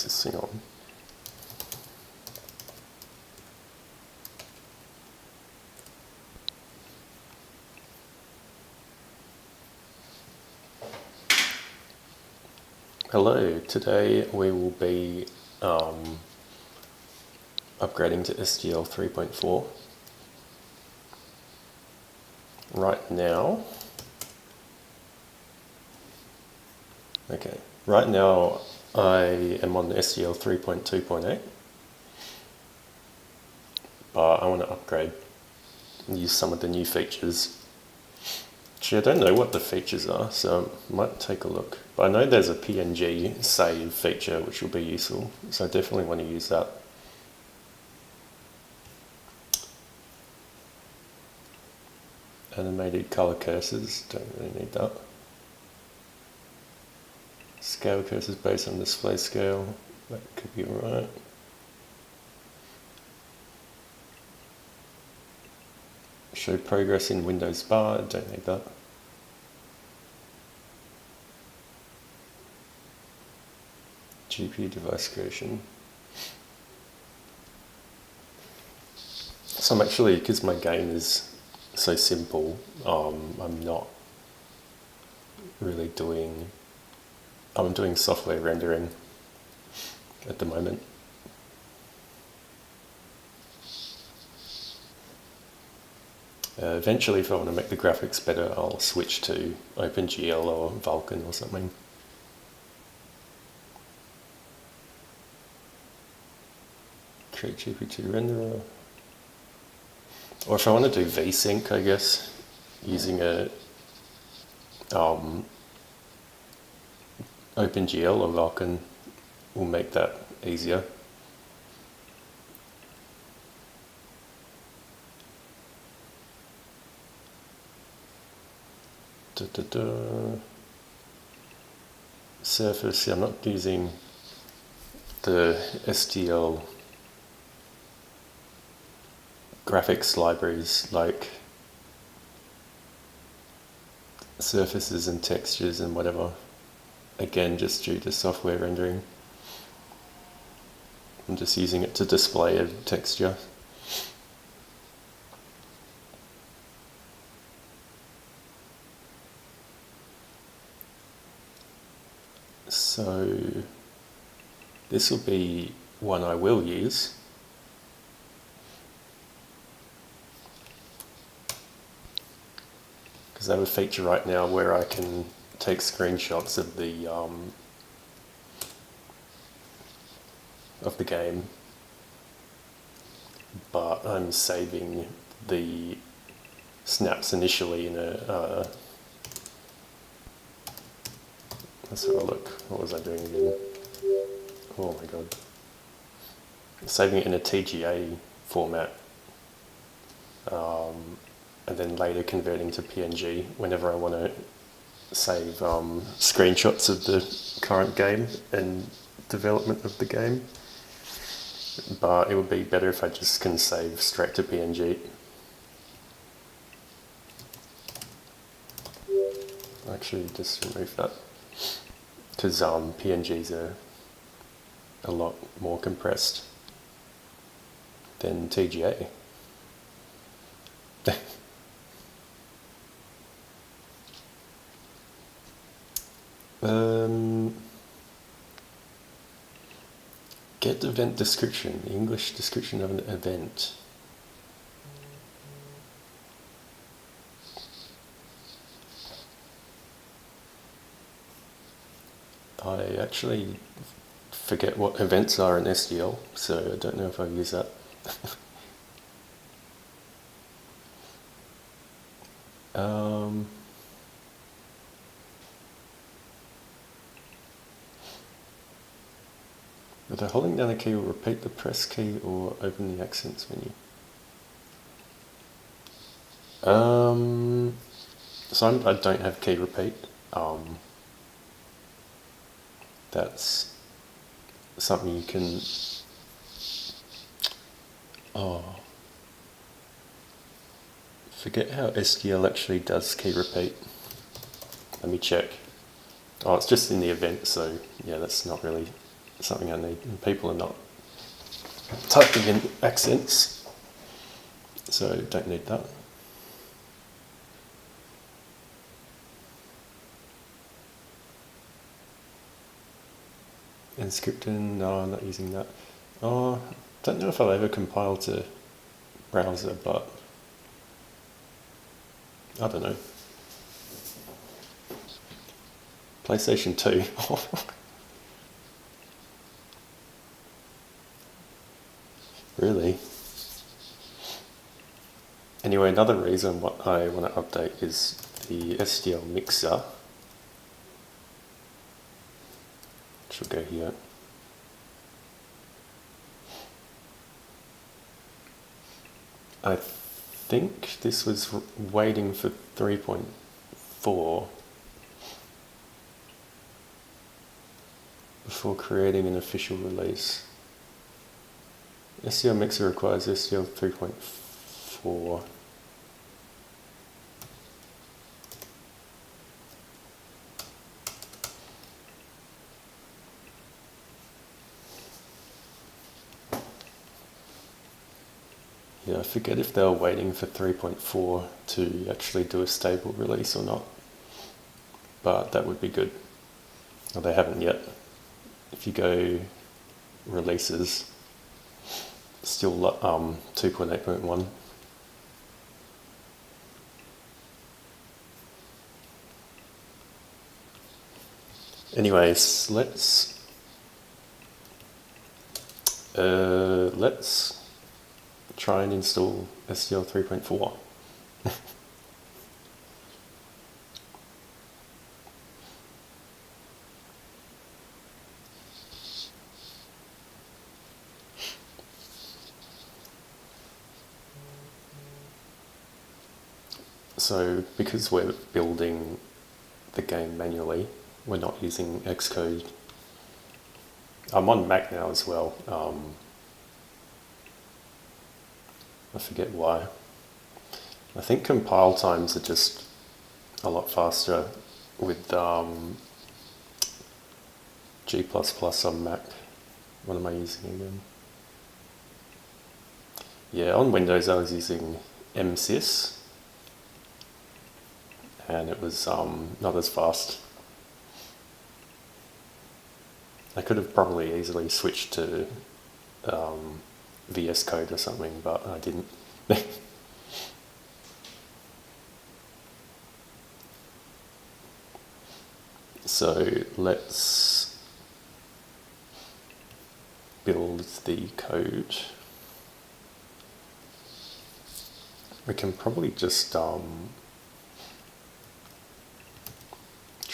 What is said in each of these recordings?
Just hang on. Hello, today we will be upgrading to SDL 3.4. Right now I am on SDL 3.2.8, but I want to upgrade and use some of the new features. Actually, I don't know what the features are, so I might take a look. But I know there's a PNG save feature which will be useful, so I definitely want to use that. Animated color cursors, don't really need that. Scale cursors based on display scale, that could be alright. Show progress in Windows bar, don't need that. GPU device creation. So I'm actually, because my game is so simple, I'm not really doing, I'm doing software rendering at the moment. Eventually, if I want to make the graphics better, I'll switch to OpenGL or Vulkan or something. Create GPT renderer. Or if I want to do VSync, I guess, using a OpenGL or Vulkan will make that easier. Surface, I'm not using the SDL graphics libraries like surfaces and textures and whatever, again just due to software rendering. I'm just using it to display a texture. So this will be one I will use. Because I have a feature right now where I can take screenshots of the game, but I'm saving the snaps initially in a let's have a look. What was I doing again? Oh my god. Saving it in a TGA format, and then later converting to PNG whenever I want to save screenshots of the current game and development of the game. But it would be better if I just can save straight to PNG. Actually, just remove that, because PNGs are a lot more compressed than TGA. Get event description, the English description of an event. I actually forget what events are in SDL, so I don't know if I use that. Whether holding down a key will repeat the press key or open the accents menu. So I don't have key repeat. That's something you can. Forget how SDL actually does key repeat. Let me check. Oh, it's just in the event, so yeah, that's not really something I need. And people are not typing in accents, so don't need that. And scripting, no, I'm not using that. Oh, don't know if I'll ever compile to browser, but I don't know. PlayStation 2. Really? Anyway, another reason what I want to update is the SDL mixer. Should go here. I think this was waiting for 3.4 before creating an official release. SDL mixer requires SDL 3.4. Yeah, I forget if they were waiting for 3.4 to actually do a stable release or not, but that would be good. Well, they haven't yet. If you go releases, still 2.8.1. Anyways, let's try and install SDL 3.4. So because we're building the game manually, we're not using Xcode. I'm on Mac now as well. I forget why. I think compile times are just a lot faster with G++ on Mac. What am I using again? Yeah, on Windows I was using MSys, and it was not as fast. I could have probably easily switched to VS Code or something, but I didn't. So let's build the code. We can probably just try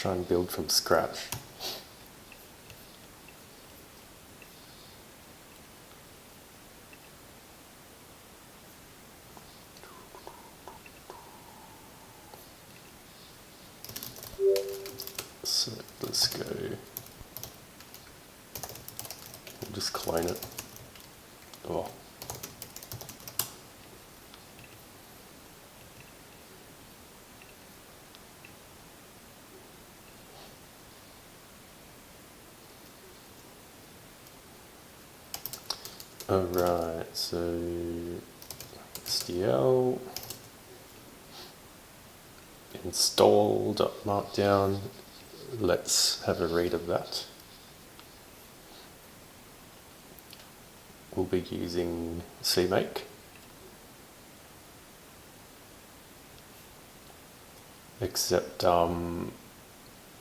and build from scratch. So let's go, we'll just clone it. Oh. Alright, so SDL install.markdown. Let's have a read of that. We'll be using CMake. Except our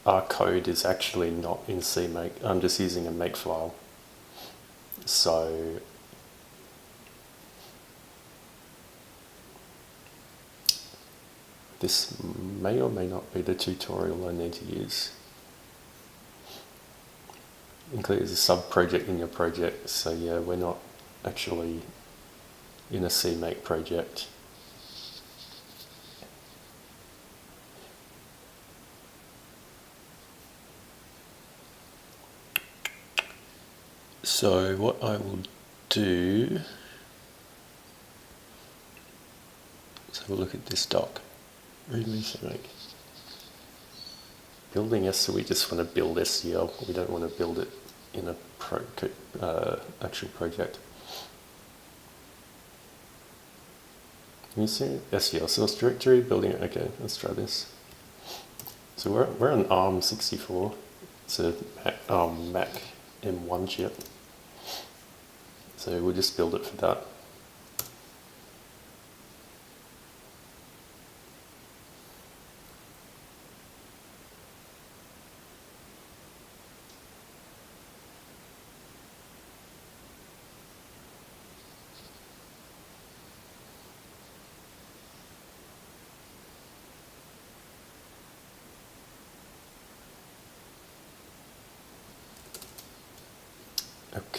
code is actually not in CMake. I'm just using a make file. So this may or may not be the tutorial I need to use. Includes a sub-project in your project, so yeah, we're not actually in a CMake project. So what I will do, let's have a look at this doc. README CMake. Building S, so we just want to build SDL, we don't want to build it in a actual project. Can you see SDL source directory, building it? Okay, let's try this. So we're on ARM64. It's a Mac M1 chip. So we'll just build it for that.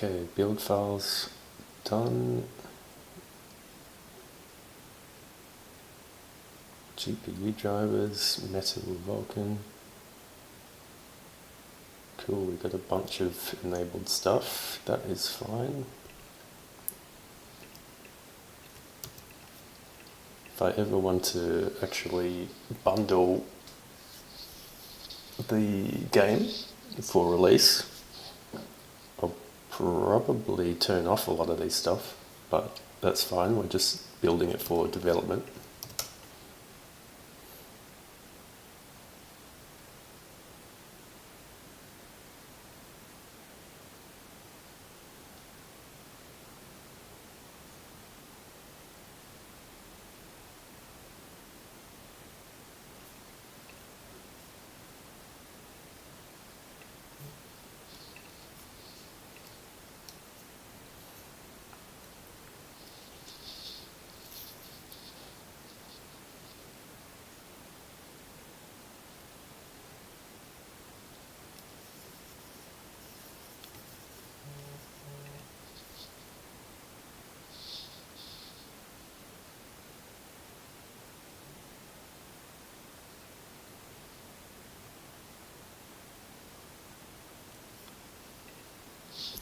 Okay, build files done. GPU drivers, Metal Vulkan. Cool, we've got a bunch of enabled stuff. That is fine. If I ever want to actually bundle the game for release, I'll probably turn off a lot of these stuff, but that's fine, we're just building it for development.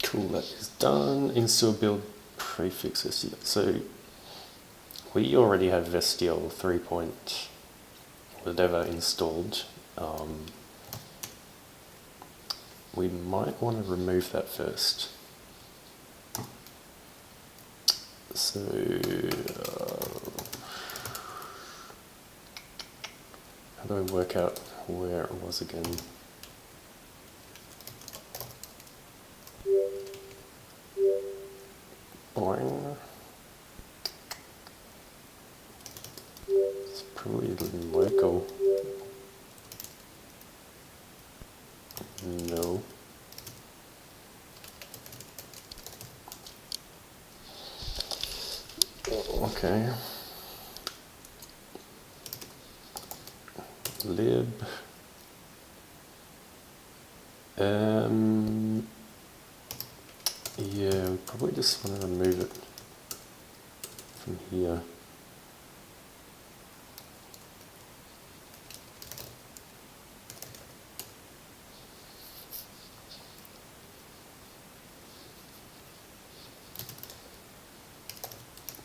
Cool, that is done. Install build prefix SDL. So we already have SDL 3 point whatever installed. We might want to remove that first. So how do I work out where it was again? Boing. It's probably local. No. Okay. Lib. Yeah, we probably just want to remove it from here.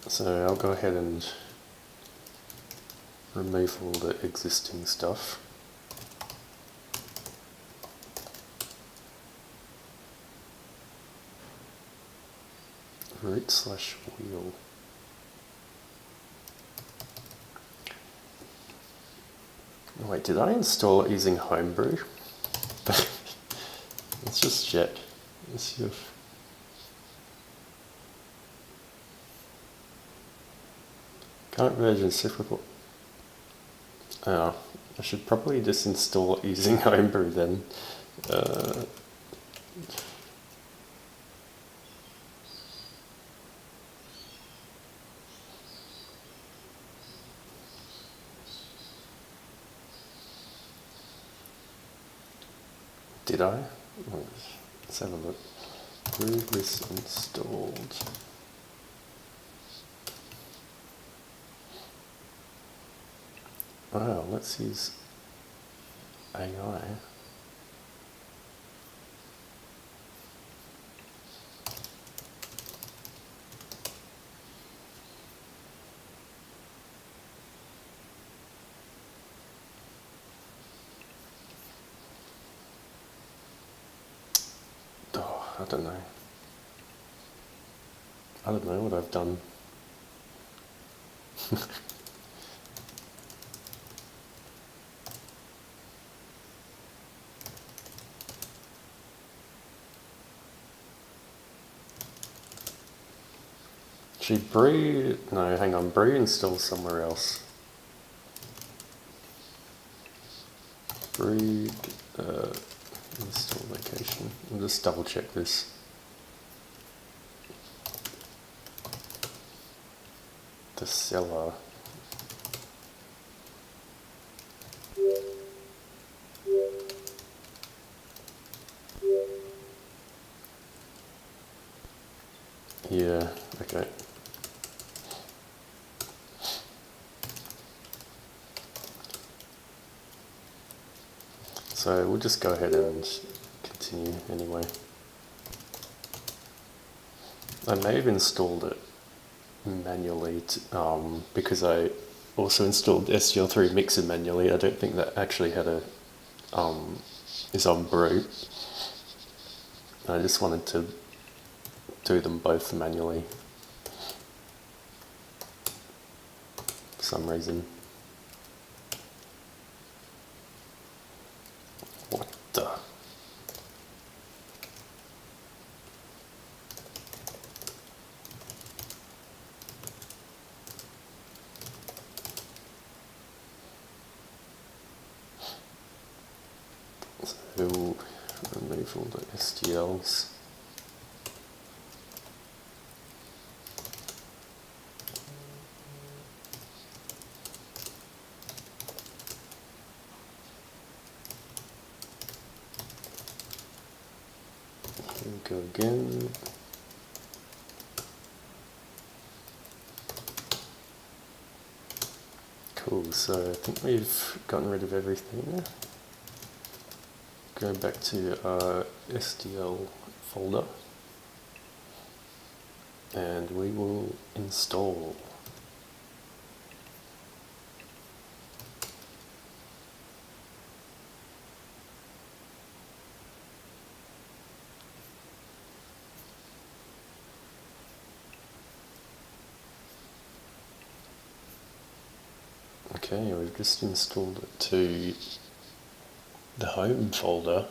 So I'll go ahead and remove all the existing stuff. root/wheel. Wait, did I install it using Homebrew? Let's just check. Let's see if... Current version cyclical. Oh, I should probably just install it using Homebrew then. Did I? Let's have a look. Prove this installed. Wow, let's use AI. Oh, I don't know. I don't know what I've done. Actually, Brew... No, hang on. Brew installed somewhere else. Brew... install location. I'll just double check this. The seller. Yeah, okay. So we'll just go ahead and continue anyway. I may have installed it manually because I also installed SDL3 Mixer manually. I don't think that actually had a is on Brew. I just wanted to do them both manually for some reason. What the? So remove all the SDLs. Here we go again. Cool, so I think we've gotten rid of everything. Go back to our SDL folder and we will install. Okay, we've just installed it to the home folder.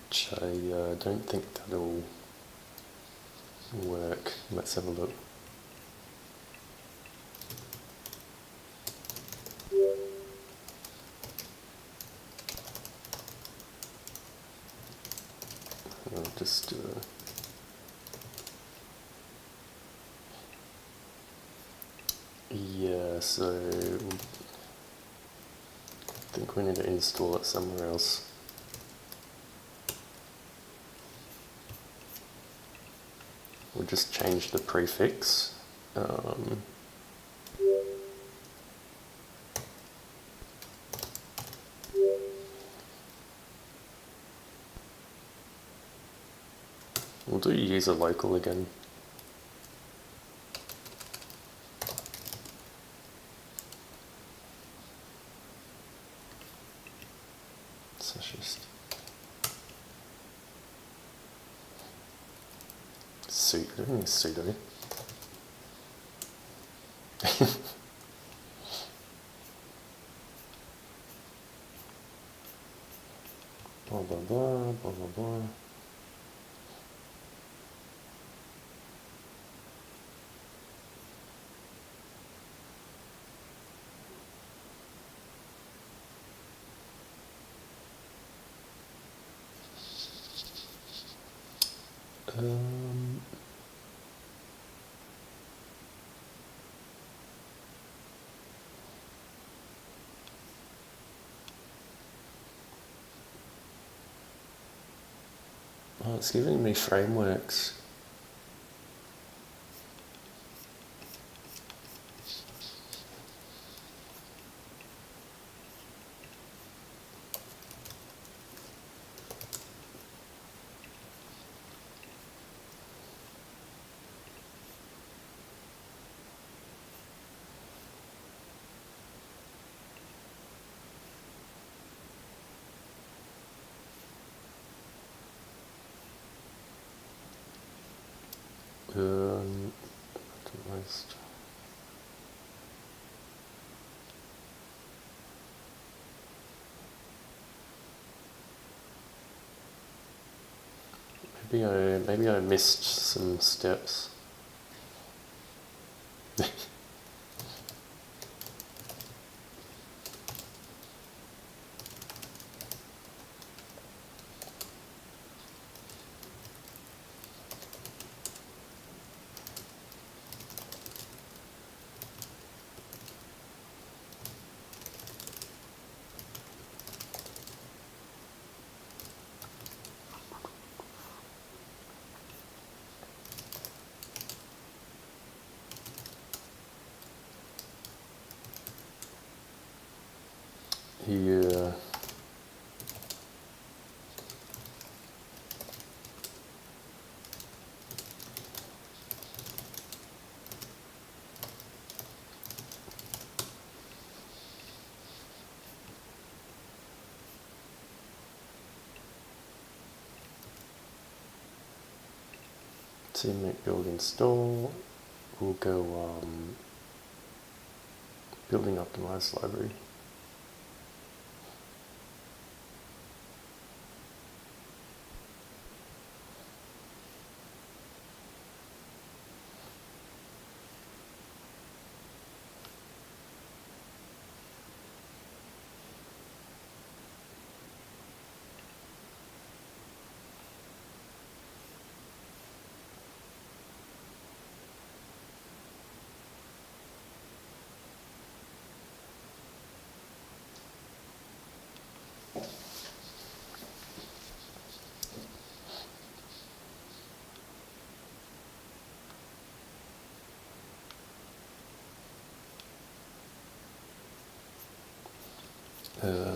Which I don't think that'll work. Let's have a look. I'll just yeah, so I think we need to install it somewhere else. We'll just change the prefix. We'll do user local again. So just sudo. Blah blah blah blah blah blah. Oh, it's giving me frameworks. list. Maybe I missed some steps. Yeah. Teammate build install. We'll go building optimized library.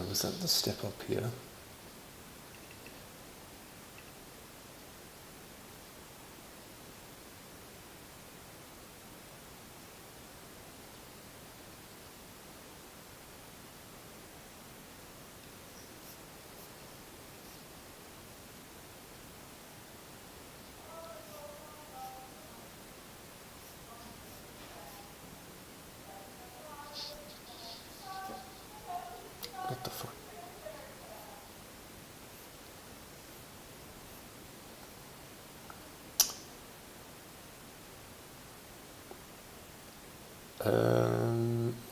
Was that the step up here? What the fuck?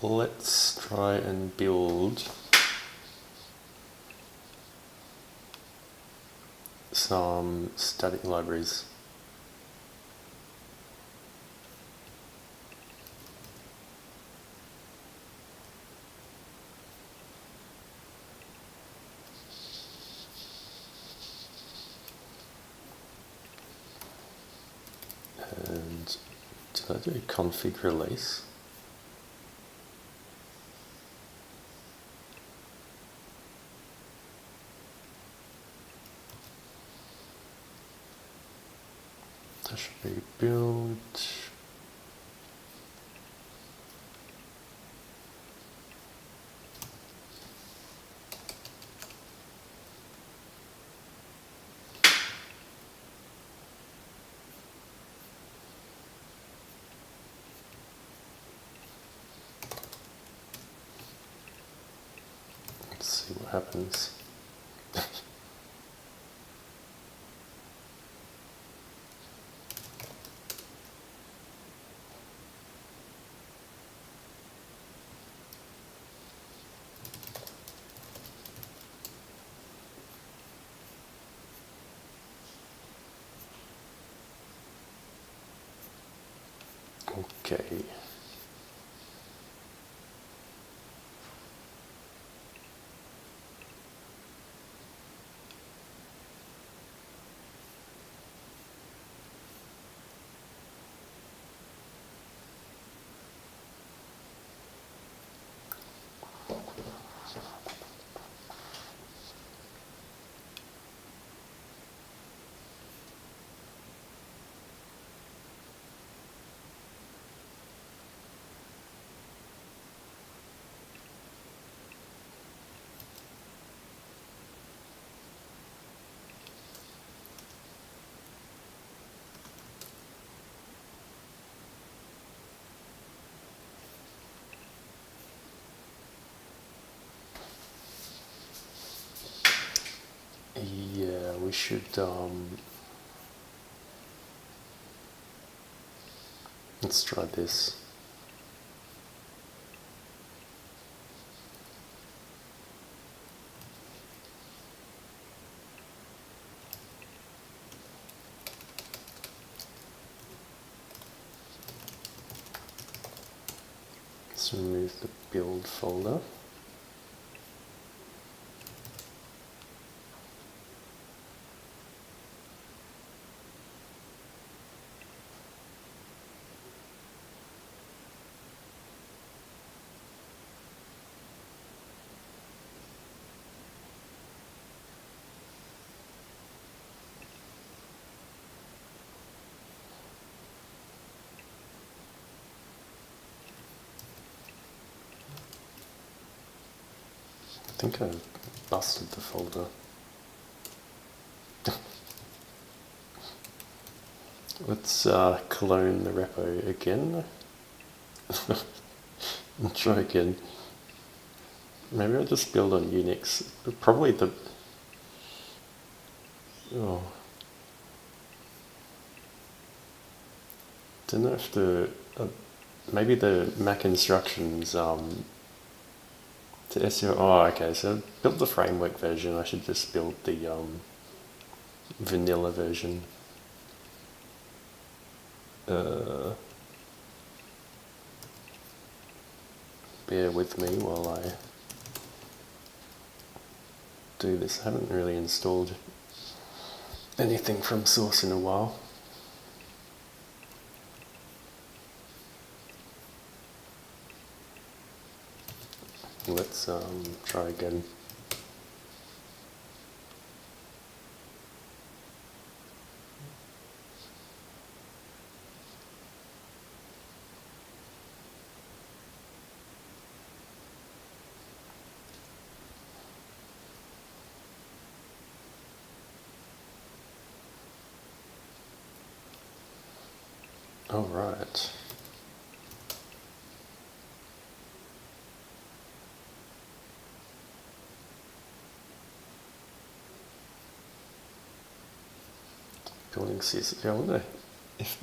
Let's try and build some static libraries. And did I do a config release? That should be build. Let's see what happens. Okay. we should let's try this. Let's remove the build folder. I think I busted the folder. Let's clone the repo again. And try again. Maybe I'll just build on Unix. Probably the... Oh. Don't know if the... maybe the Mac instructions to SDL... Oh, okay, so build the framework version. I should just build the vanilla version. Bear with me while I do this. I haven't really installed anything from source in a while. Let's try again. All right. Building CSV. I wonder if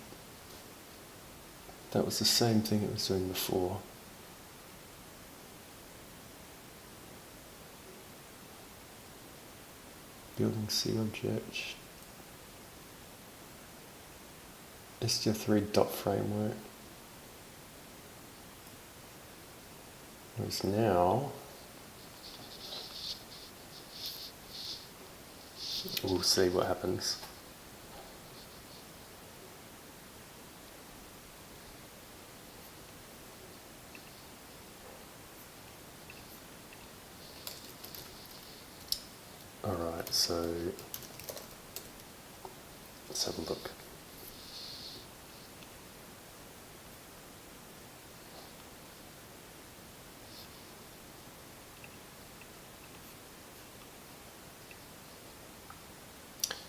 that was the same thing it was doing before. Building C object. SDL3 dot framework. Whereas now we'll see what happens. Alright, so let's have a look.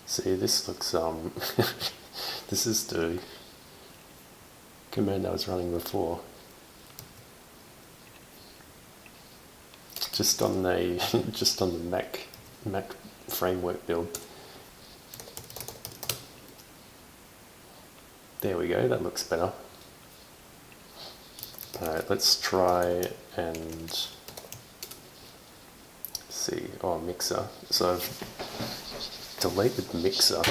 See, this looks, this is the command I was running before. Just on the Mac framework build. There we go, that looks better. Alright, let's try and see. Oh, Mixer. So I've deleted Mixer.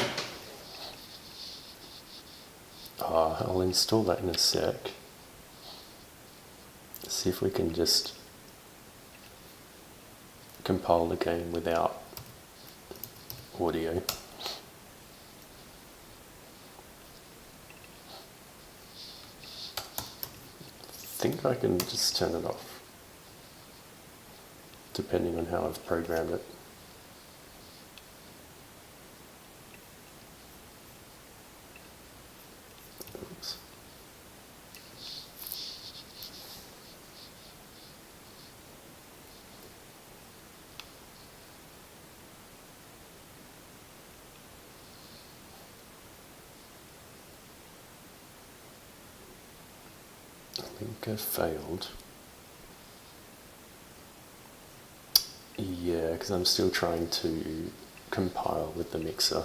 I'll install that in a sec. See if we can just compile the game without audio. I think I can just turn it off, depending on how I've programmed it. Oops. I think I failed. Yeah, because I'm still trying to compile with the mixer.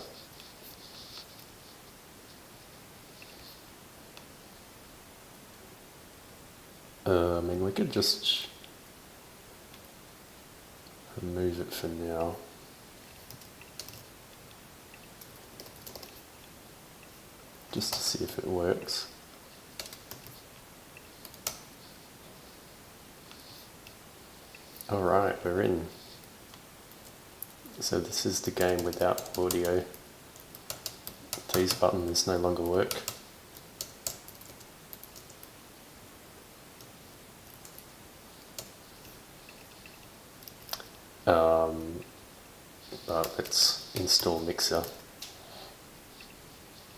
I mean, we could just remove it for now. Just to see if it works. Alright, we're in. So this is the game without audio. These buttons no longer work. But let's install Mixer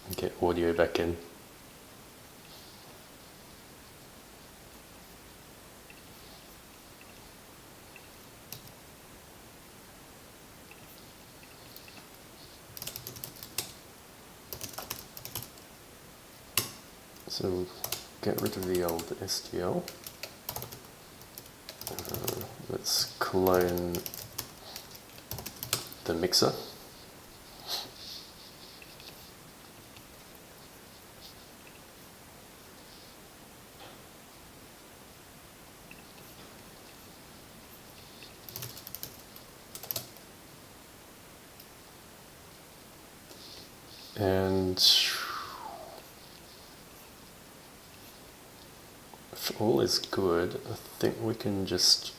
and get audio back in. So we'll get rid of the old SDL. Let's clone the mixer. And if all is good, I think we can just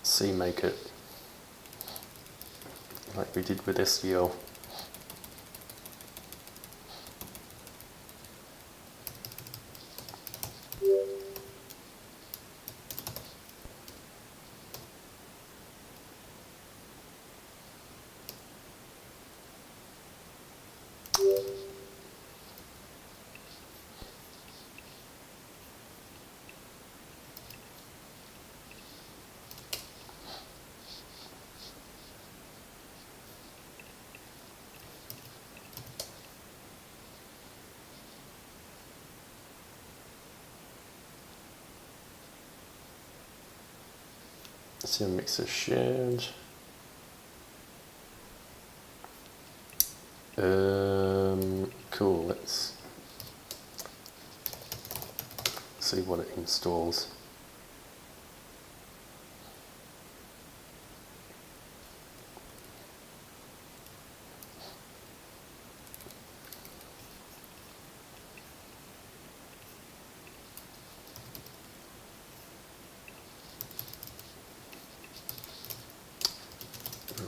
CMake it like we did with SDL. So mixer shared. Cool, let's see what it installs.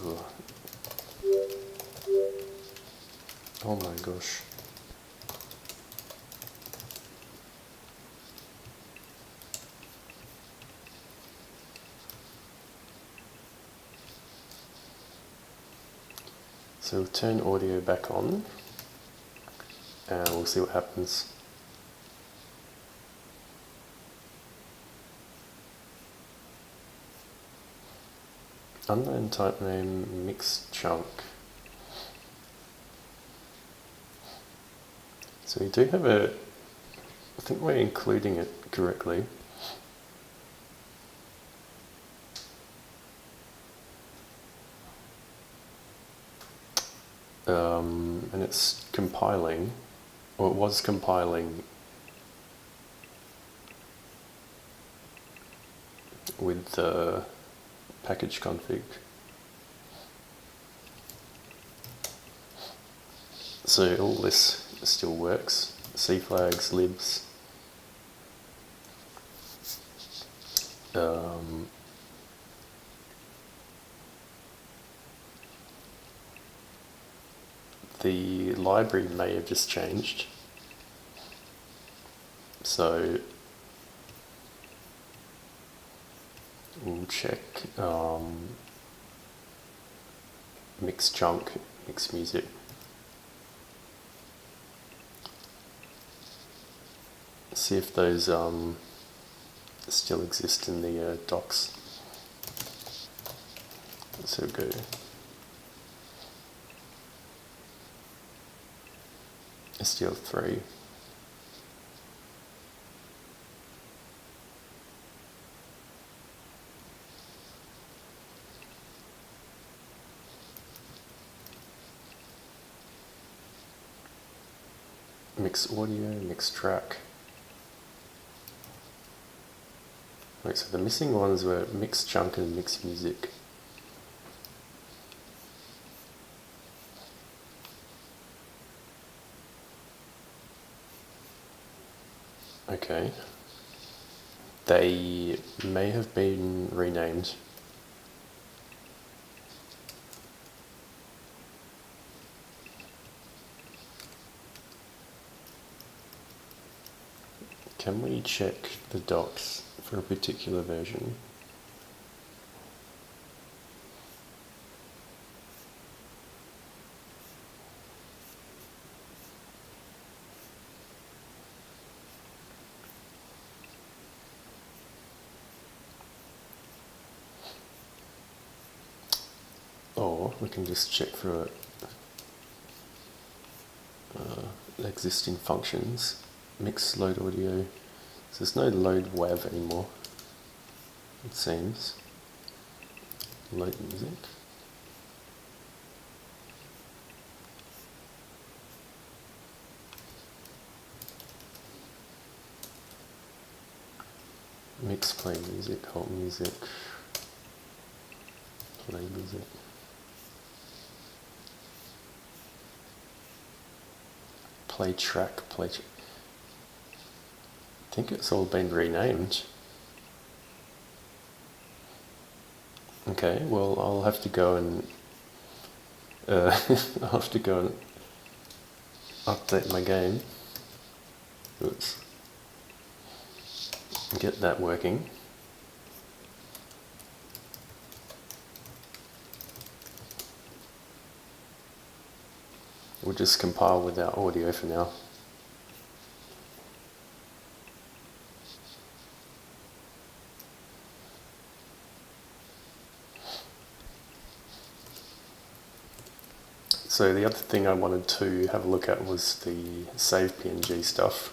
Ugh. Oh my gosh. So we'll turn audio back on and we'll see what happens. Unknown type name mix chunk. So we do have a, I think we're including it correctly. And it's compiling, or it was compiling with the package config. So all this still works. C flags, libs. The library may have just changed. So we'll check mix chunk, mix music. See if those still exist in the docs. So go SDL3. mix audio, mix track. Wait, so the missing ones were mix chunk and mix music. Okay. They may have been renamed. Can we check the docs for a particular version? Or we can just check for existing functions. Mix load audio. So there's no load WAV anymore, it seems. Load music. Mix play music, hold music, play music. Play track, I think it's all been renamed. Okay, well I'll have to go and update my game. Oops. Get that working. We'll just compile without audio for now. So the other thing I wanted to have a look at was the save PNG stuff.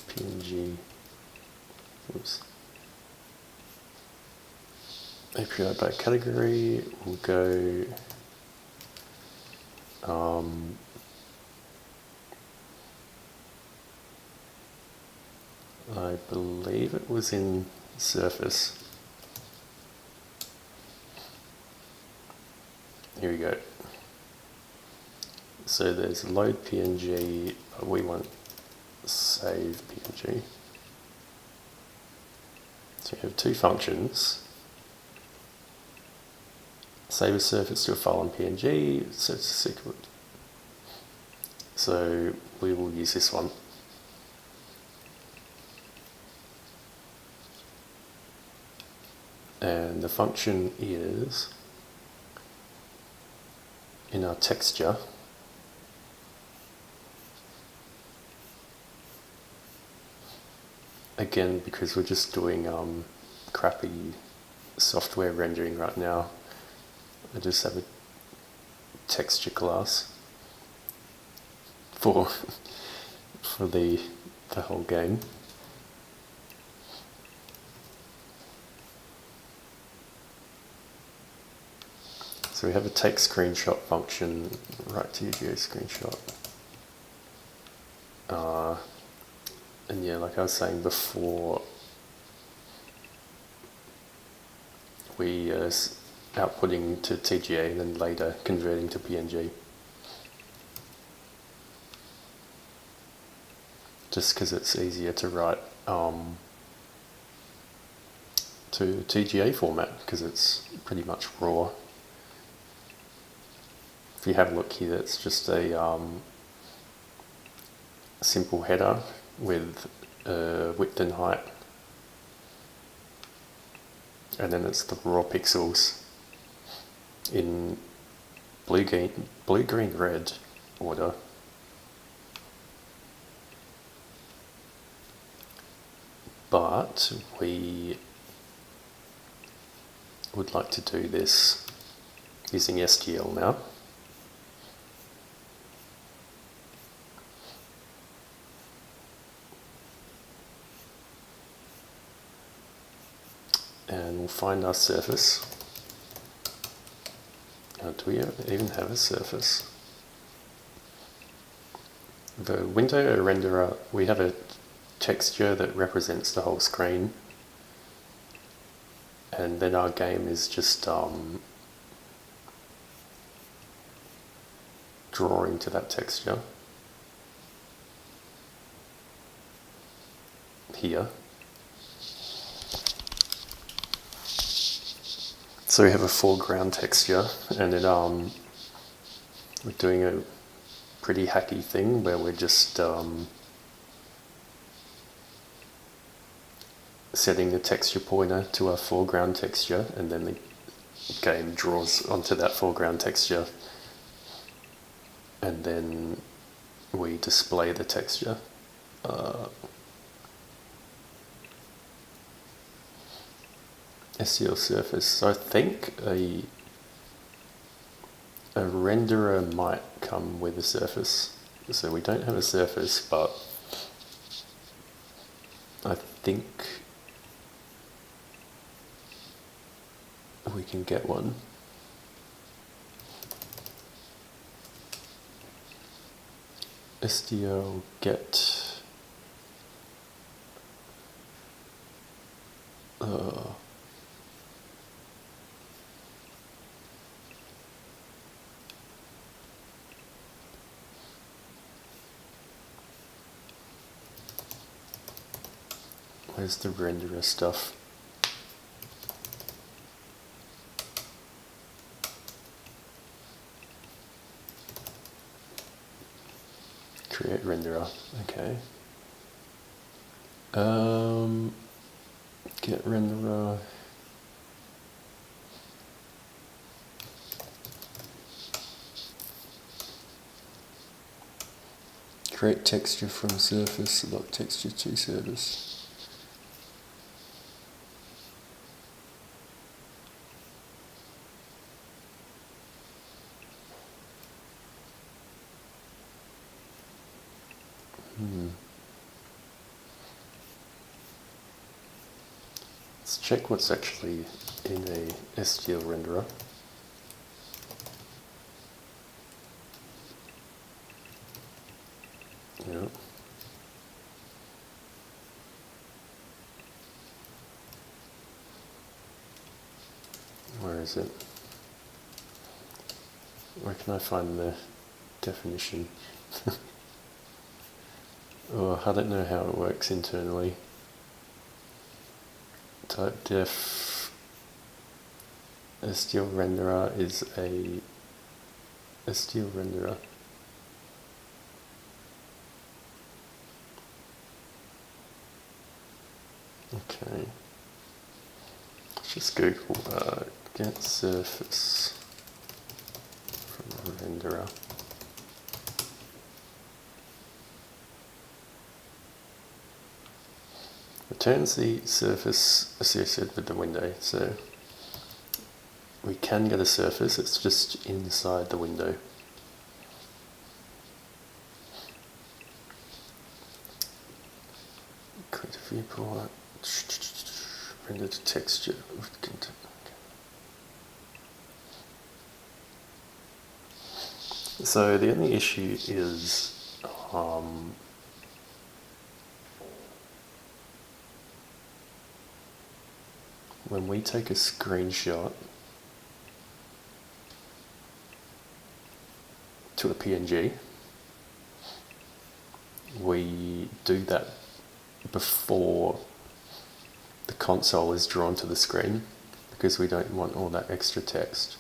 PNG, oops. API by category, we'll go I believe it was in Surface. Here we go. So there's load PNG, but we want save PNG. So we have two functions. Save a surface to a file in PNG, so it's a secret. So we will use this one. And the function is in our texture. Again, because we're just doing crappy software rendering right now, I just have a texture class for the whole game. So we have a take screenshot function, right to your geo screenshot. And yeah, like I was saying before, we outputting to TGA and then later converting to PNG. Just because it's easier to write to TGA format because it's pretty much raw. If you have a look here, it's just a simple header with width and height, and then it's the raw pixels in blue, green, red order. But we would like to do this using SDL now. And we'll find our surface, our do we even have a surface? The window renderer, we have a texture that represents the whole screen, and then our game is just drawing to that texture here. So we have a foreground texture, and then we're doing a pretty hacky thing where we're just setting the texture pointer to our foreground texture, and then the game draws onto that foreground texture, and then we display the texture. SDL surface. So I think a renderer might come with a surface. So we don't have a surface, but I think we can get one. SDL get where's the renderer stuff? Create renderer, okay. Get renderer. Create texture from surface, lock texture to surface. Let's check what's actually in a SDL renderer. Yeah. Where is it? Where can I find the definition? Oh, I don't know how it works internally. Type def SDL renderer is a SDL renderer. Okay. Let's just Google get surface from renderer. Returns the surface associated with the window, so we can get a surface, it's just inside the window. Create a viewport, render the texture with content. So the only issue is when we take a screenshot to a PNG, we do that before the console is drawn to the screen because we don't want all that extra text.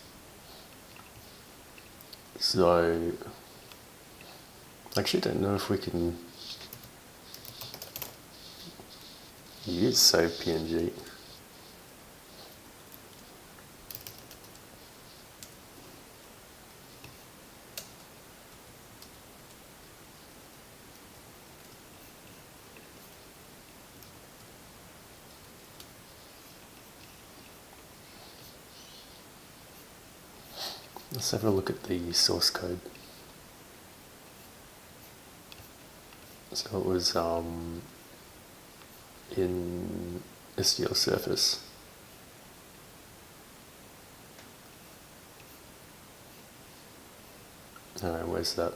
So I actually don't know if we can use save PNG. Let's have a look at the source code. So it was in SDL surface. Alright, where's that?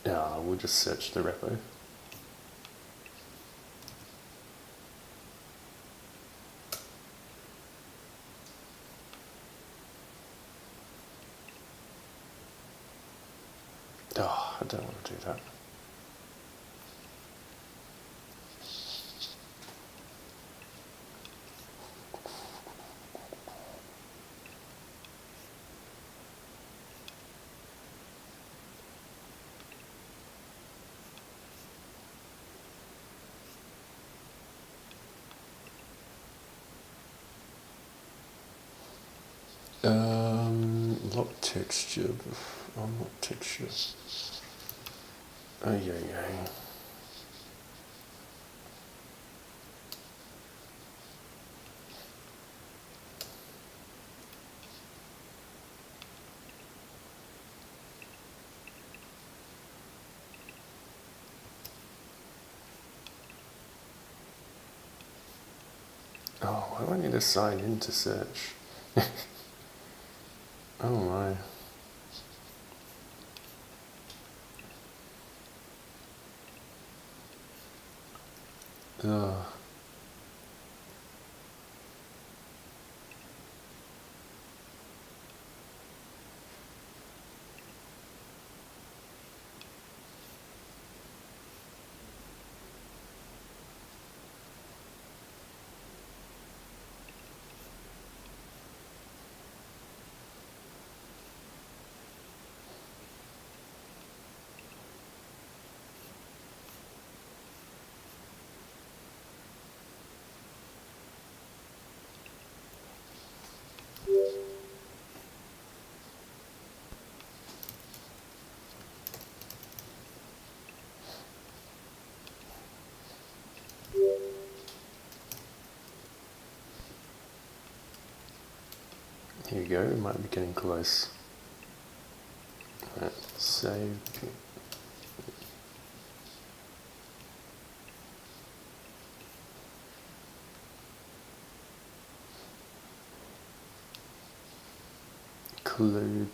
Yeah, we'll just search the repo. Oh, I don't want to do that. Lock texture. Lock texture. Oh, yeah. Oh, why do I need to sign in to search? Oh my. Ugh. Here you go, might be getting close. Right, save. Include.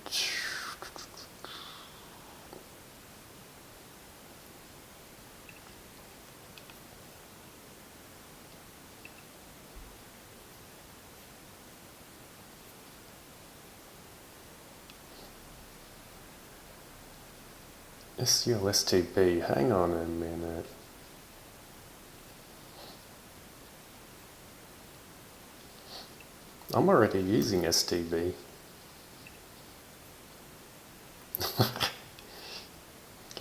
SDL STB, hang on a minute. I'm already using STB.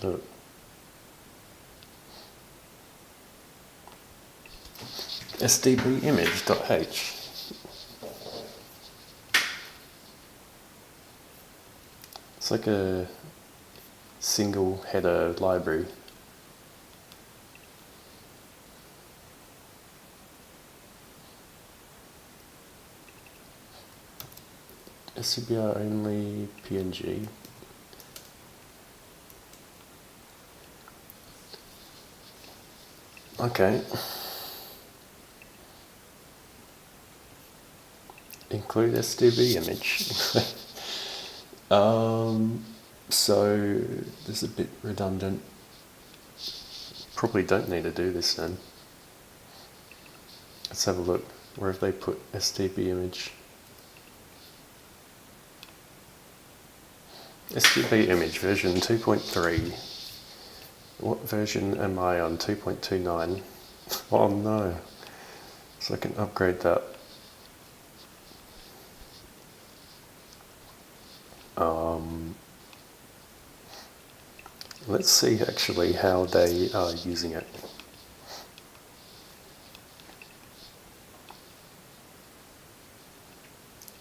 Look. SDB image.h. It's like a single header library. SCBR only PNG. Okay. Include SDB image. So this is a bit redundant. Probably don't need to do this then. Let's have a look. Where have they put SDB image? SDB image version 2.3. What version am I on? 2.29. Oh no. So I can upgrade that. Let's see actually how they are using it.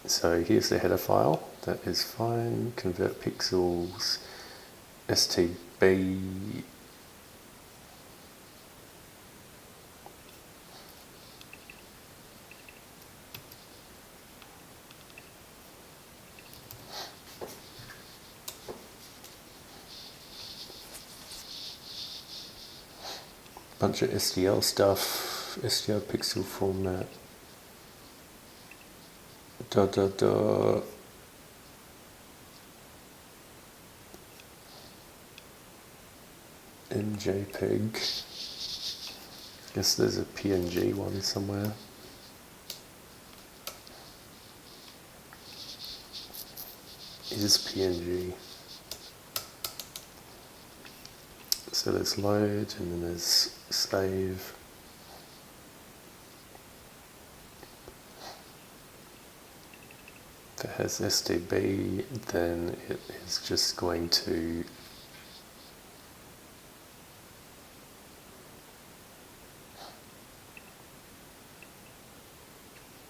So here's the header file. That is fine. Convert pixels. STB. bunch of SDL stuff, SDL pixel format, MJPEG. Guess there's a PNG one somewhere. Is PNG. So there's load and then there's save. If it has SDB, then it is just going to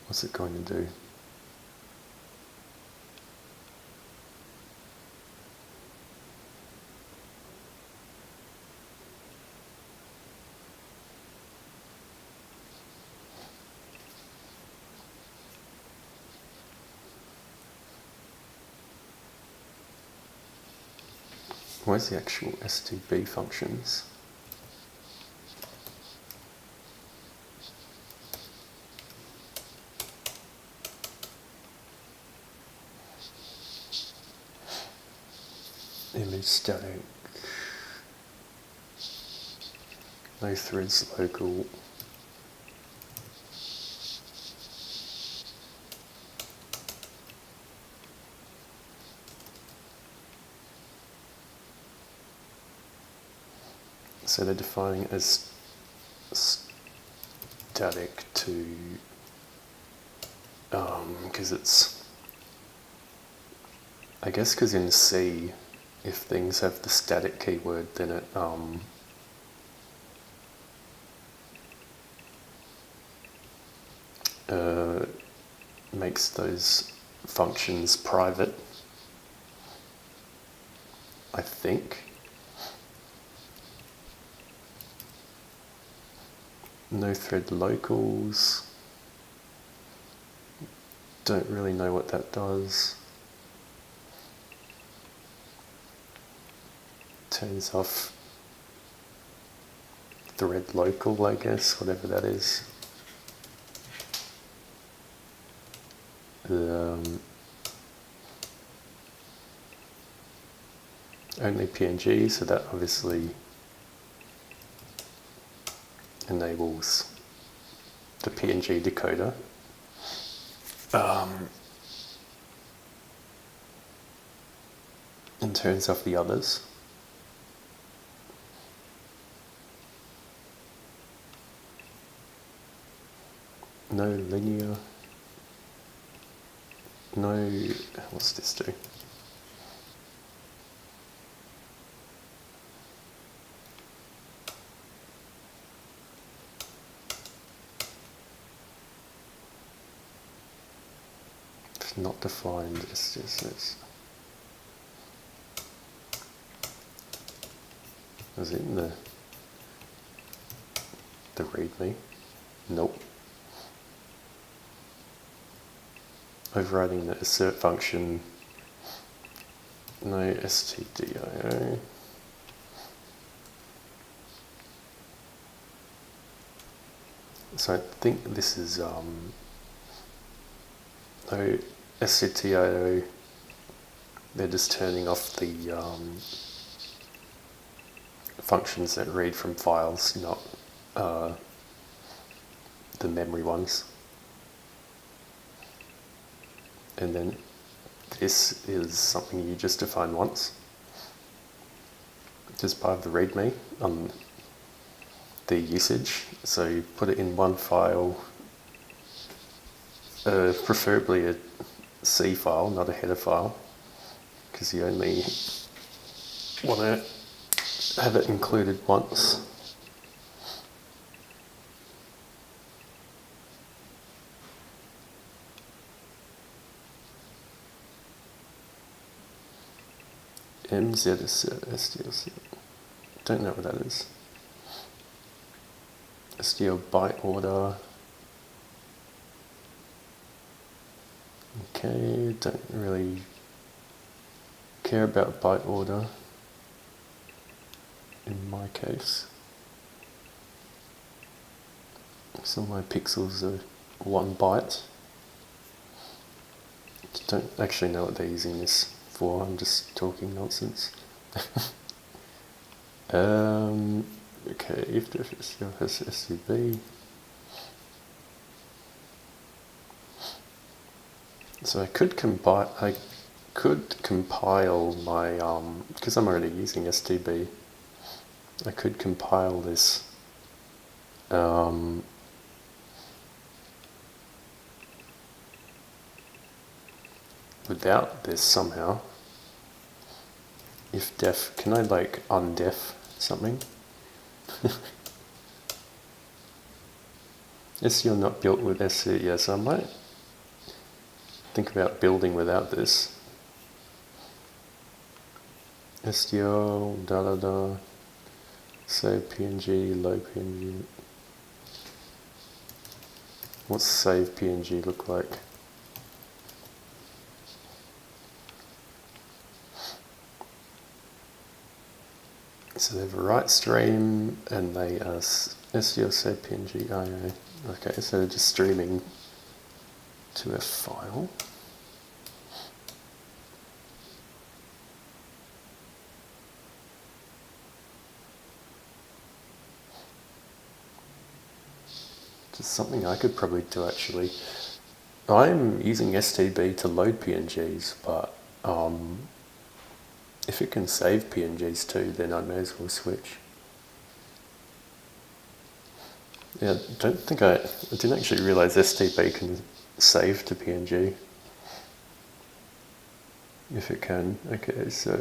what's it going to do? Where's the actual SDB functions? Image static, no threads local. So they're defining it as static to, because it's, I guess because in C, if things have the static keyword, then it makes those functions private, I think. No thread locals. Don't really know what that does. Turns off thread local, I guess, whatever that is. Only PNG, so that obviously enables the PNG decoder. And turns off the others. No linear. No, what's this do? It's not defined, it's just this. Was it in the README? Nope. Overriding the assert function, no stdio. So I think this is no stdio. They're just turning off the functions that read from files, not the memory ones. And then this is something you just define once, just part of the README on the usage. So you put it in one file, preferably a C file, not a header file, because you only want to have it included once. SDL. Don't know what that is. SDL byte order. Okay, don't really care about byte order in my case. So my pixels are 1 byte. Don't actually know what they're using this for, I'm just talking nonsense. Okay, if the SDL has SCB. So I could compile my, because I'm already using STB, I could compile this without this somehow. If def, can I like undef something? SDL not built with SC, yes, I might think about building without this. SDL, save PNG, load PNG. What's save PNG look like? So they have a write stream and they are SDL save PNG IO. Okay, so they're just streaming to a file. Just something I could probably do actually. I'm using STB to load PNGs, but if it can save PNGs too, then I may as well switch. Yeah, I didn't actually realize STB can save to PNG. If it can, okay, so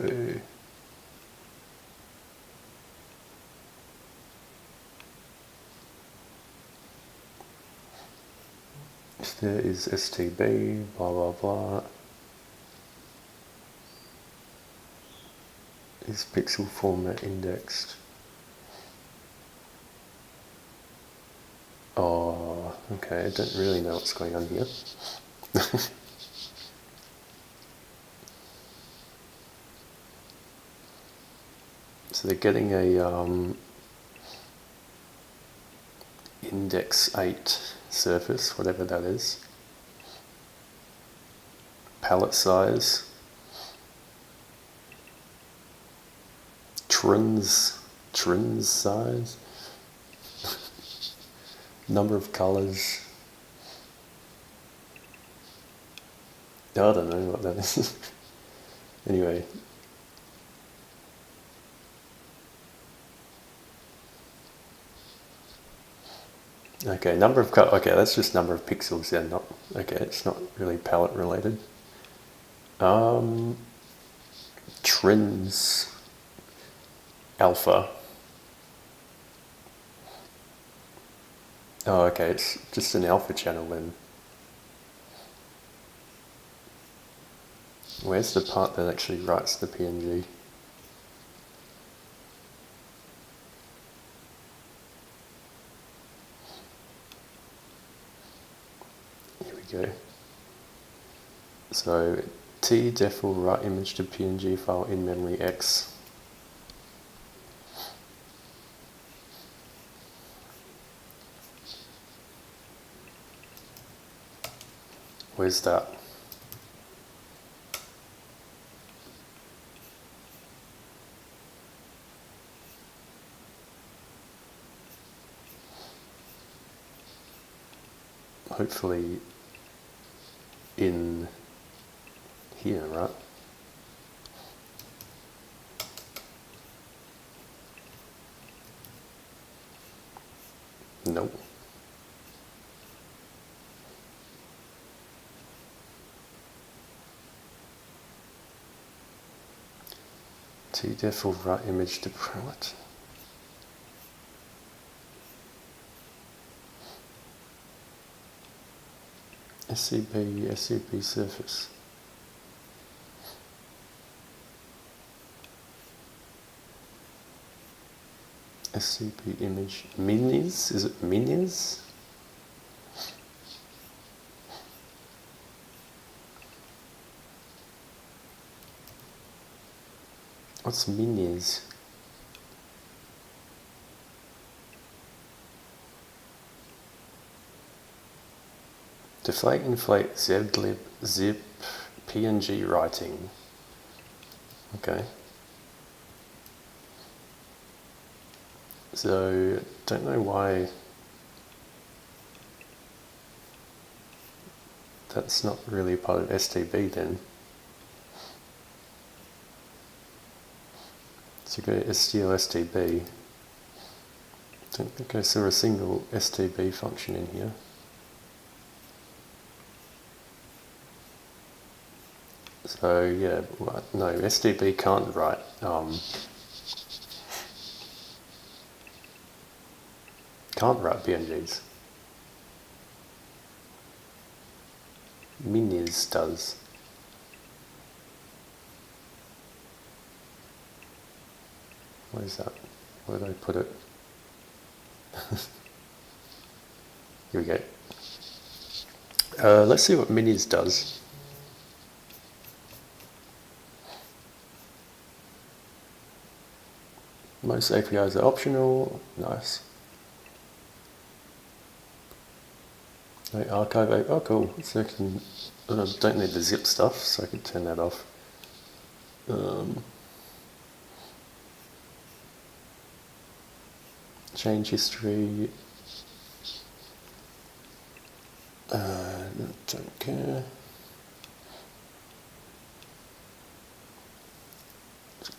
if there is STB, blah blah blah. Is pixel format indexed? Oh, okay, I don't really know what's going on here. So they're getting a index 8 surface, whatever that is. Palette size. Trins size. Number of colors. I don't know what that is. Anyway. Okay, number of okay, that's just number of pixels. Yeah, not okay. It's not really palette related. Trins alpha. Oh, okay. It's just an alpha channel then. Where's the part that actually writes the PNG? Here we go. So tdef will write image to PNG file in memory X. Where's that? Hopefully in here, right? Nope. tdef will write image to what? SCP surface. SCP image. Minis? Is it minis? What's minis? Deflate, inflate, zlib, zip, PNG writing. Okay. So, don't know why that's not really part of STB then. So go to SDL STB. Don't think I saw a single STB function in here. So yeah, no, STB can't write PNGs. Minis does. What is that? Where did I put it? Here we go. Let's see what minis does. Most APIs are optional. Nice. No archive. Oh, cool. So I don't need the zip stuff, so I can turn that off. Change history. Don't care.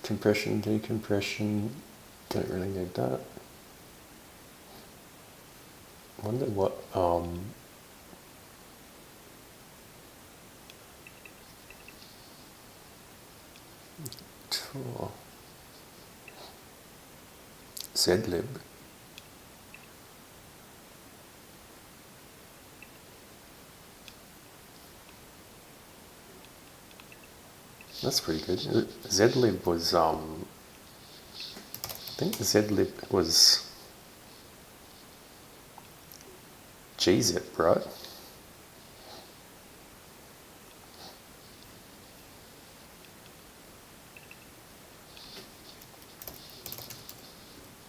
Compression, decompression. Don't really need that. Wonder what zlib. That's pretty good. Zlib was I think zlib was gzip, right?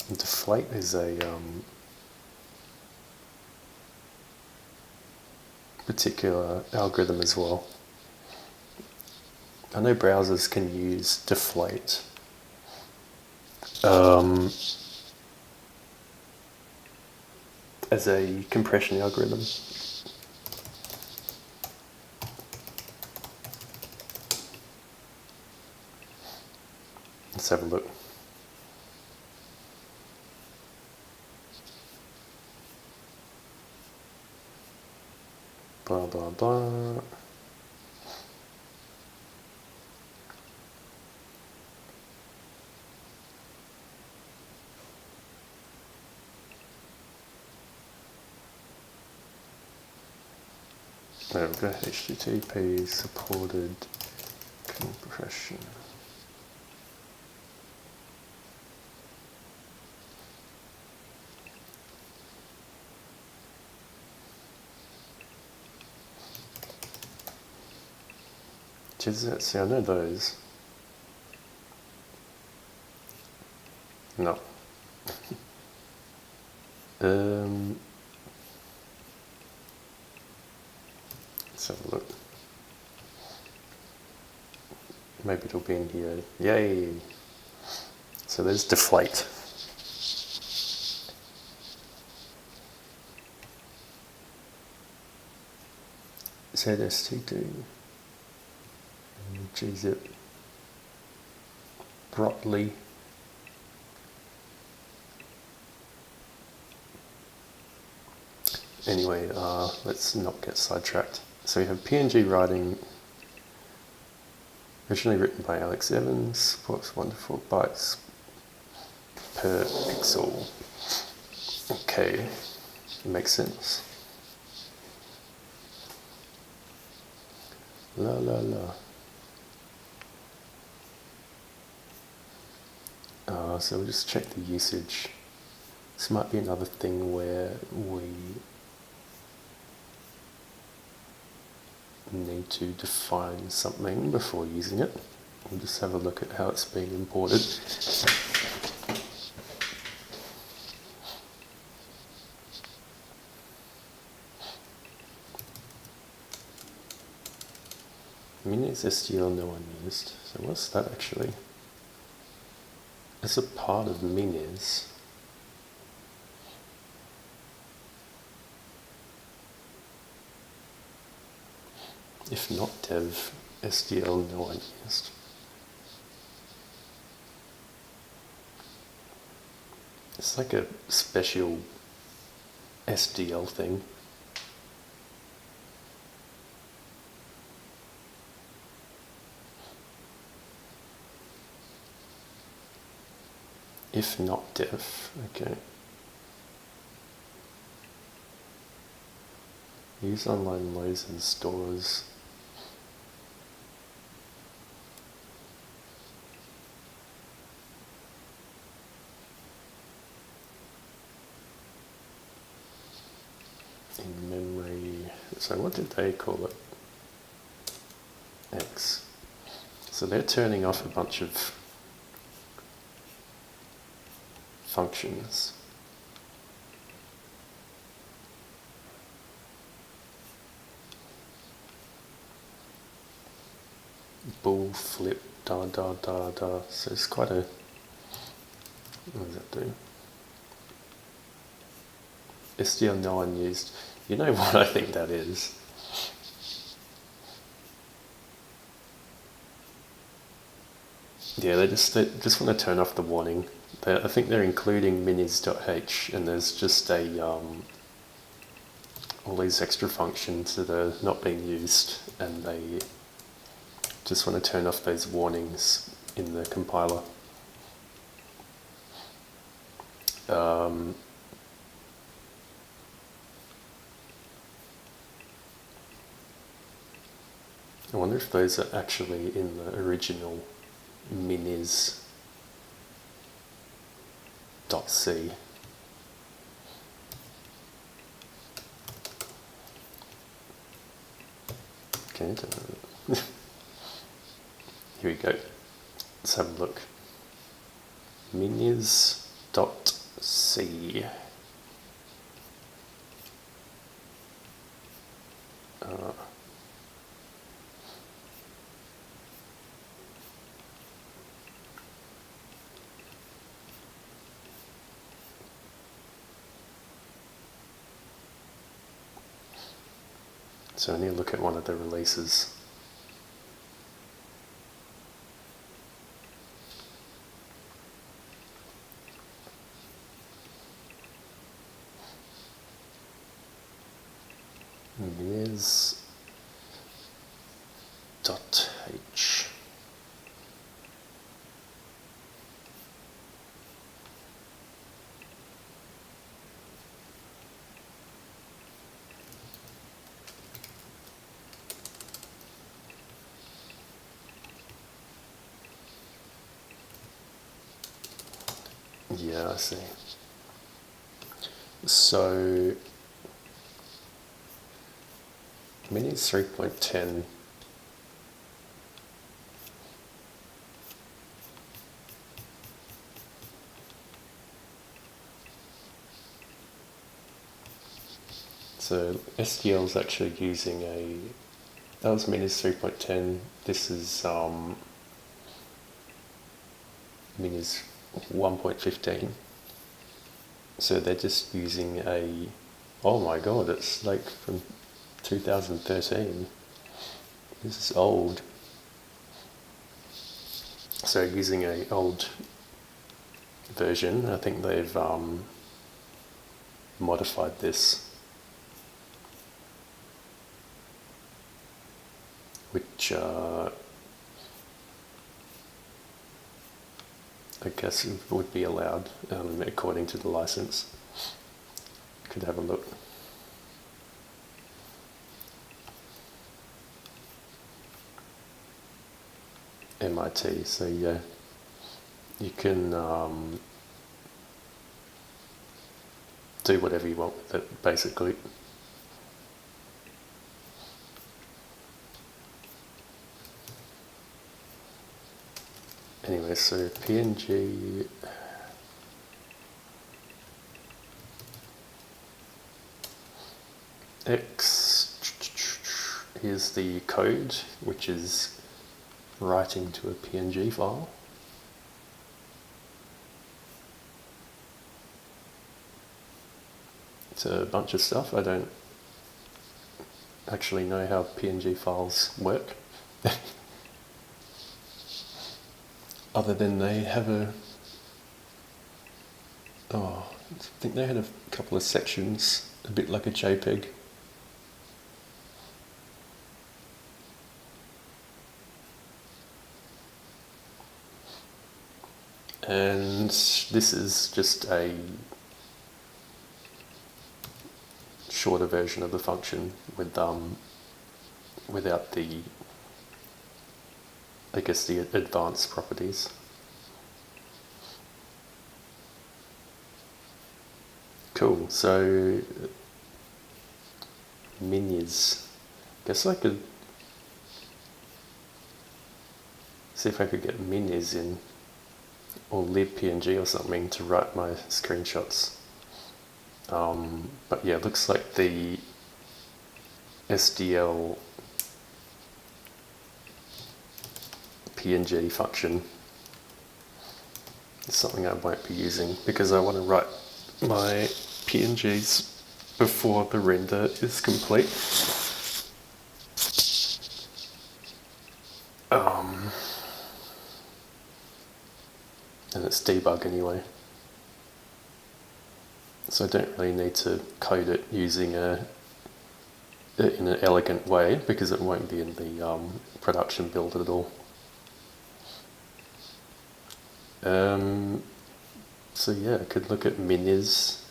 And deflate is a particular algorithm as well. I know browsers can use deflate. As a compression algorithm. Let's have a look. Blah, blah, blah. There we go, HTTP supported compression. See, I know those. No. Let's have a look. Maybe it'll be in here. Yay! So there's deflate. ZST2. Gzip. Brotli. Anyway, let's not get sidetracked. So we have PNG writing, originally written by Alex Evans, supports wonderful bytes per pixel. Okay, makes sense. La la la. So we'll just check the usage. This might be another thing where we need to define something before using it. We'll just have a look at how it's being imported. Minis SDL no one used. So what's that actually? It's a part of Minis. If not dev, SDL no one used. It's like a special SDL thing. If not dev, okay. Use online lows and stores. In memory, so what did they call it? X. So they're turning off a bunch of functions. Bull, flip, da da da da. So it's quite a, what does that do? SDL no one used. You know what I think that is? Yeah, they just want to turn off the warning. I think they're including minis.h, and there's just a all these extra functions that are not being used, and they just want to turn off those warnings in the compiler. I wonder if those are actually in the original minis.c. Okay, here we go. Let's have a look. Minis.c. So I need to look at one of the releases. Minis.h. Yeah, I see. So, Minis 3.10. So SDL is actually using that was Minis 3.10. This is Minis 1.15. So they're just using oh my god, it's like from 2013. This is old. So using an old version, I think they've modified this, which I guess would be allowed according to the license. Could have a look. MIT, so yeah, you can do whatever you want with it, basically. Anyway, so PNG X here's the code, which is writing to a PNG file. It's a bunch of stuff. I don't actually know how PNG files work. Other than they have I think they had a couple of sections, a bit like a JPEG. And this is just a shorter version of the function with without the, I guess, the advanced properties. Cool. So minis. Guess I could see if I could get minis in, or libpng or something to write my screenshots. But yeah, it looks like the SDL PNG function is something I won't be using because I want to write my PNGs before the render is complete. And it's debug anyway. So I don't really need to code it using in an elegant way because it won't be in the production build at all. So yeah, I could look at minis,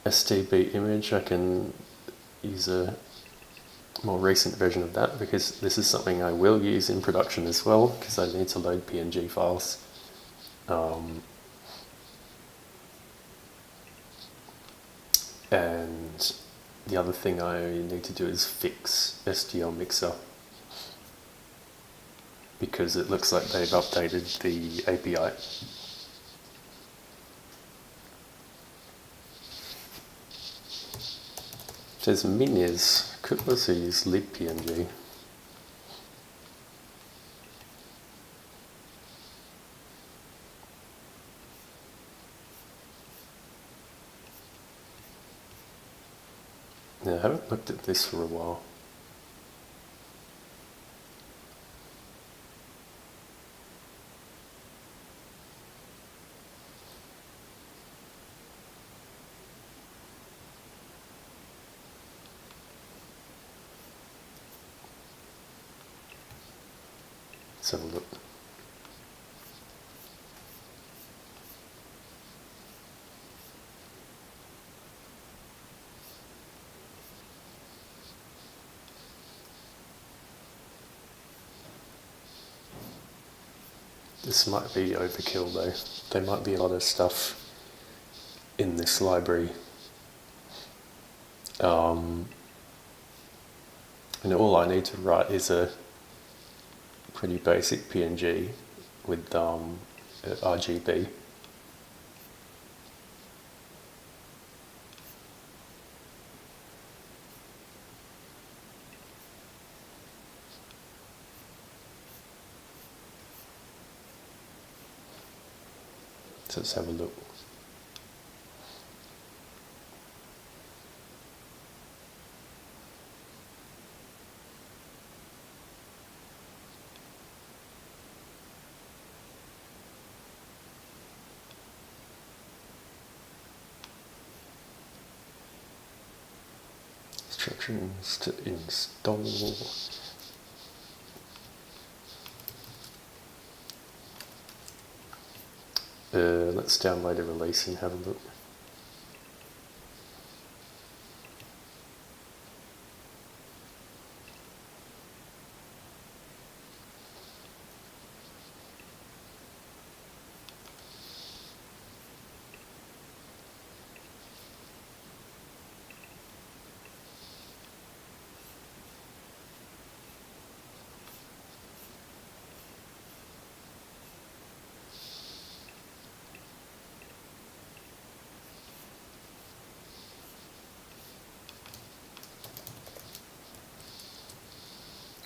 STB image. I can use a more recent version of that because this is something I will use in production as well because I need to load PNG files. And the other thing I need to do is fix SDL Mixer because it looks like they've updated the API. It says minis, could also use libpng. Yeah, I haven't looked at this for a while. Let's have a look. This might be overkill though. There might be a lot of stuff in this library. And all I need to write is a pretty basic PNG with RGB. So let's have a look. Instructions to install. Let's download a release and have a look.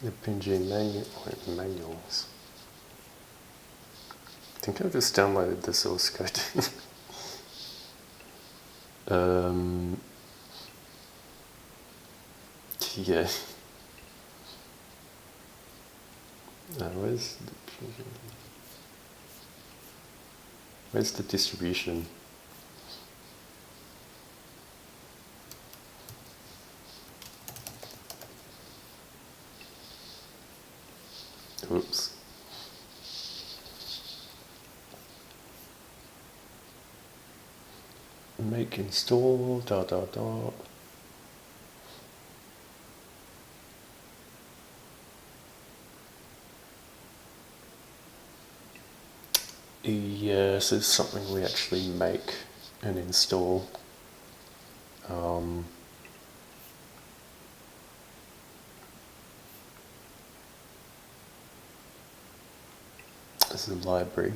The PNG manuals. I think I've just downloaded the source code. Yeah. Where's the distribution? Oops. Make install ... Yes, it's something we actually make and install. As a library.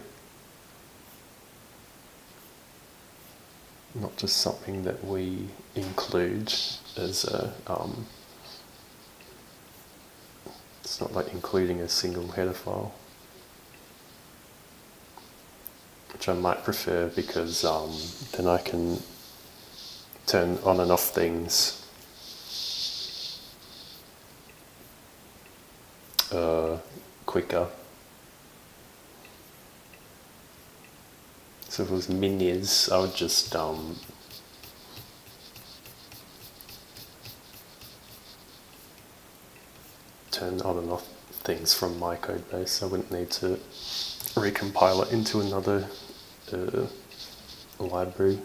Not just something that we include as a... it's not like including a single header file. Which I might prefer because then I can turn on and off things quicker. So if it was minis, I would just turn on and off things from my code base. I wouldn't need to recompile it into another library.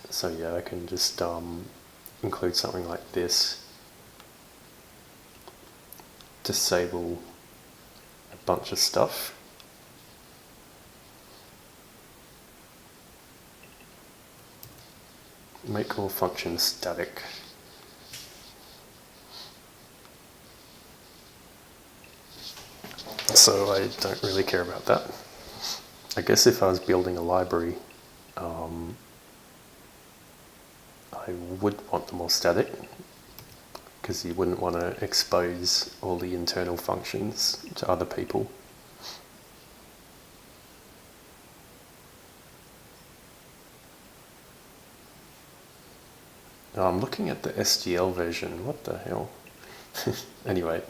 So yeah, I can just include something like this, disable a bunch of stuff. Make all functions static. So I don't really care about that. I guess if I was building a library, I would want them all static, because you wouldn't want to expose all the internal functions to other people. Now I'm looking at the SDL version. What the hell? Anyway,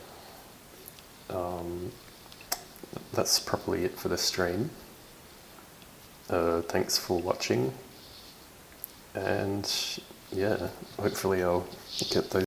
that's probably it for the stream. Thanks for watching, and yeah, hopefully I'll get those